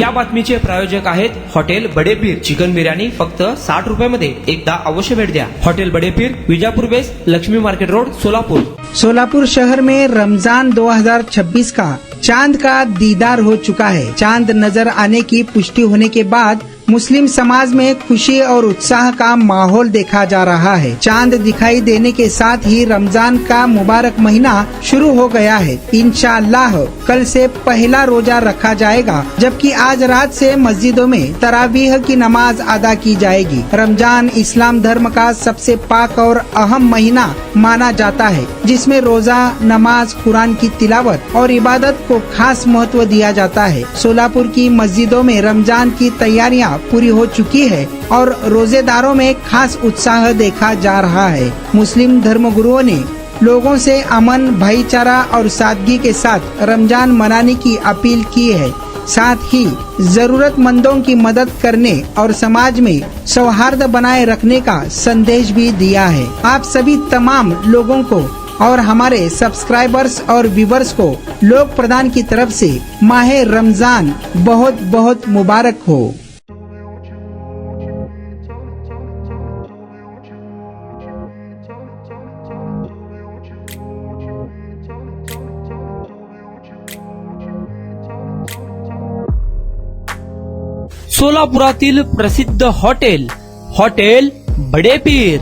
या बातमीचे प्रायोजक आहेत हॉटेल बडेपीर. चिकन बिर्याणी फक्त 60 रुपयामध्ये. एकदा अवश्य भेट द्या. Hotel Badepir, Vijapur west, Laxmi market road, Solapur. Solapur शहर में रमजान 2026 का चांद का दीदार हो चुका है। चांद नजर आने की पुष्टि होने के बाद मुस्लिम समाज में खुशी और उत्साह का माहौल देखा जा रहा है। चांद दिखाई देने के साथ ही रमजान का मुबारक महीना शुरू हो गया है। इंशाअल्लाह कल से पहला रोजा रखा जाएगा, जबकि आज रात से मस्जिदों में तरावीह की नमाज अदा की जाएगी। रमजान इस्लाम धर्म का सबसे पाक और अहम महीना माना जाता है, जिसमें रोजा, नमाज, कुरान की तिलावत और इबादत को खास महत्व दिया जाता है। सोलापुर की मस्जिदों में रमजान की तैयारियां पूरी हो चुकी है और रोजेदारों में खास उत्साह देखा जा रहा है। मुस्लिम धर्मगुरुओं ने लोगों से अमन, भाईचारा और सादगी के साथ रमजान मनाने की अपील की है। साथ ही जरूरतमंदों की मदद करने और समाज में सौहार्द बनाए रखने का संदेश भी दिया है। आप सभी तमाम लोगों को और हमारे सब्सक्राइबर्स और व्यूवर्स को लोक प्रधान की तरफ से माह रमजान बहुत बहुत मुबारक हो। सोलापुरातील प्रसिद्ध हॉटेल बडेपीर.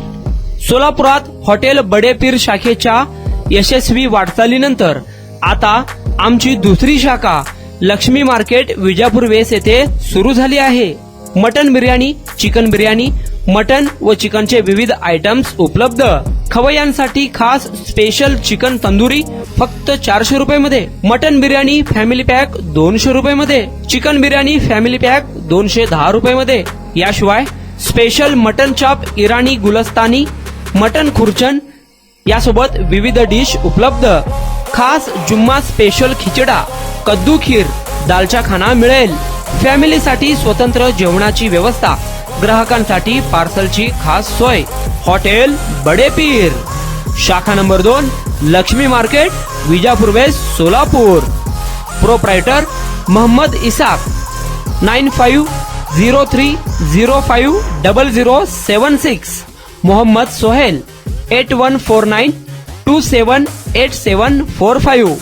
सोलापुरात हॉटेल बडेपीर शाखेच्या यशस्वी वाटचालीनंतर आता आमची दुसरी शाखा लक्ष्मी मार्केट, विजापूर वेस्ट येथे सुरू झाली आहे. Mutton biryani, chicken biryani, mutton व चिकनचे विविध आयटम्स उपलब्ध. खवय्यांसाठी खास स्पेशल चिकन तंदुरी फक्त 400 रुपयामध्ये. मटन बिर्याणी फॅमिली पॅक 200 रुपयामध्ये. चिकन बिर्याणी फॅमिली पॅक 210 रुपयामध्ये. याशिवाय स्पेशल मटन चाप, इराणी गुलस्तानी, मटन खुर्चन यासोबत विविध डिश उपलब्ध. खास जुम्मा स्पेशल खिचडा, कद्दू खीर, दालचा खाना मिळेल. फॅमिलीसाठी स्वतंत्र जेवणाची व्यवस्था, ग्राहकांसाठी पार्सलची खास सोय. हॉटेल बडेपीर, शाखा number 2, Laxmi market, Vijapur west, Solapur. Proprietor Mohammad Isaq. 9503050076. Mohammad Sohel. 8149278745.